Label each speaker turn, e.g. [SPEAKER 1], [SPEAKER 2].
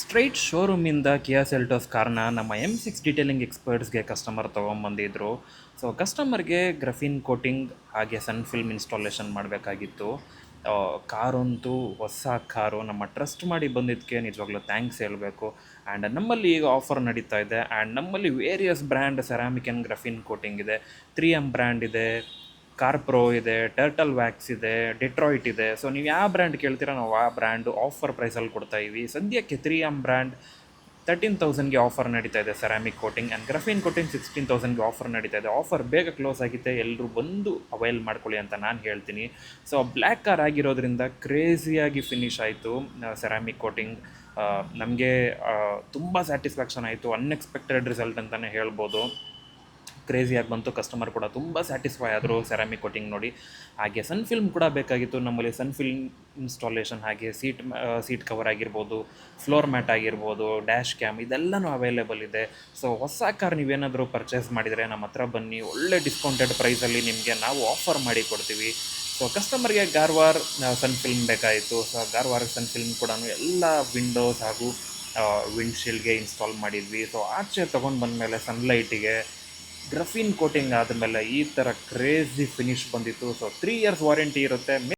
[SPEAKER 1] Straight ಶೋರೂಮಿಂದ ಕಿಯಾ Seltos ಕಾರ್ನ ನಮ್ಮ M6 detailing ಎಕ್ಸ್ಪರ್ಟ್ಸ್ಗೆ customer ತೊಗೊಂಬಂದಿದ್ರು. So ಕಸ್ಟಮರ್ಗೆ ಗ್ರಫಿನ್ ಕೋಟಿಂಗ್ ಹಾಗೆ ಸನ್ ಫಿಲ್ಮ್ ಇನ್ಸ್ಟಾಲೇಷನ್ ಮಾಡಬೇಕಾಗಿತ್ತು. ಕಾರಂತೂ ಹೊಸ ಕಾರು, ನಮ್ಮ ಟ್ರಸ್ಟ್ ಮಾಡಿ ಬಂದಿದ್ದಕ್ಕೆ ನಿಜವಾಗ್ಲೂ ಥ್ಯಾಂಕ್ಸ್ ಹೇಳಬೇಕು. ಆ್ಯಂಡ್ ನಮ್ಮಲ್ಲಿ ಈಗ ಆಫರ್ ನಡೀತಾ ಇದೆ. ಆ್ಯಂಡ್ ನಮ್ಮಲ್ಲಿ various brand ceramic and graphene coating ಇದೆ. 3M ಬ್ರ್ಯಾಂಡ್ ಇದೆ, ಕಾರ್ ಪ್ರೋ ಇದೆ, ಟರ್ಟಲ್ ವ್ಯಾಕ್ಸ್ ಇದೆ, ಡೆಟ್ರಾಯ್ಟ್ ಇದೆ. ಸೊ ನೀವು ಯಾವ ಬ್ರ್ಯಾಂಡ್ ಕೇಳ್ತೀರಾ ನಾವು ಆ ಬ್ರ್ಯಾಂಡು ಆಫರ್ ಪ್ರೈಸಲ್ಲಿ ಕೊಡ್ತಾಯಿವಿ. ಸದ್ಯಕ್ಕೆ 3M ಬ್ರ್ಯಾಂಡ್ 13,000ಗೆ ಆಫರ್ ನಡೀತಾ ಇದೆ ceramic coating. And graphene coating 16,000ಗೆ ಆಫರ್ ನಡೀತಾ ಇದೆ. ಆಫರ್ ಬೇಗ ಕ್ಲೋಸ್ ಆಗಿದೆ, ಎಲ್ಲರೂ ಬಂದು ಅವೈಲ್ ಮಾಡ್ಕೊಳ್ಳಿ ಅಂತ ನಾನು ಹೇಳ್ತೀನಿ. ಸೊ ಬ್ಲ್ಯಾಕ್ ಕಾರ್ ಆಗಿರೋದ್ರಿಂದ ಕ್ರೇಜಿಯಾಗಿ ಫಿನಿಶ್ ಆಯಿತು ಸೆರಾಮಿಕ್ ಕೋಟಿಂಗ್. ನಮಗೆ ತುಂಬ ಸ್ಯಾಟಿಸ್ಫ್ಯಾಕ್ಷನ್ ಆಯಿತು, ಅನ್ಎಕ್ಸ್ಪೆಕ್ಟೆಡ್ ರಿಸಲ್ಟ್ ಅಂತಲೇ ಹೇಳ್ಬೋದು. ಕ್ರೇಜಿಯಾಗಿ ಬಂತು, ಕಸ್ಟಮರ್ ಕೂಡ ತುಂಬ ಸ್ಯಾಟಿಸ್ಫೈ ಆದರು ಸೆರಾಮಿಕ್ ಕೋಟಿಂಗ್ ನೋಡಿ. ಹಾಗೆ ಸನ್ ಫಿಲ್ಮ್ ಕೂಡ ಬೇಕಾಗಿತ್ತು. ನಮ್ಮಲ್ಲಿ ಸನ್ ಫಿಲ್ಮ್ ಇನ್ಸ್ಟಾಲೇಷನ್, ಹಾಗೆ ಸೀಟ್ ಕವರ್ ಆಗಿರ್ಬೋದು, ಫ್ಲೋರ್ ಮ್ಯಾಟ್ ಆಗಿರ್ಬೋದು, ಡ್ಯಾಶ್ ಕ್ಯಾಮ್, ಇದೆಲ್ಲನೂ ಅವೈಲೇಬಲ್ ಇದೆ. ಸೊ ಹೊಸ ಕಾರ್ ನೀವೇನಾದರೂ ಪರ್ಚೇಸ್ ಮಾಡಿದರೆ ನಮ್ಮ ಹತ್ರ ಬನ್ನಿ, ಒಳ್ಳೆ ಡಿಸ್ಕೌಂಟೆಡ್ ಪ್ರೈಸಲ್ಲಿ ನಿಮಗೆ ನಾವು ಆಫರ್ ಮಾಡಿ ಕೊಡ್ತೀವಿ. ಸೊ ಕಸ್ಟಮರ್ಗೆ ಗಾರ್ವಾರ್ ಸನ್ ಫಿಲ್ಮ್ ಬೇಕಾಯಿತು. ಸೊ ಗಾರ್ವಾರ್ ಸನ್ ಫಿಲ್ಮ್ ಕೂಡ ಎಲ್ಲ ವಿಂಡೋಸ್ ಹಾಗೂ ವಿಂಡ್ಶೀಲ್ಡ್ಗೆ ಇನ್ಸ್ಟಾಲ್ ಮಾಡಿದ್ವಿ. ಸೊ ಆಚೆ ತೊಗೊಂಡು ಬಂದಮೇಲೆ ಸನ್ಲೈಟಿಗೆ ಗ್ರಫಿನ್ ಕೋಟಿಂಗ್ ಆದಮೇಲೆ ಈ ಥರ ಕ್ರೇಜಿ ಫಿನಿಶ್ ಬಂದಿತ್ತು. ಸೊ 3 ಇಯರ್ಸ್ ವಾರಂಟಿ ಇರುತ್ತೆ.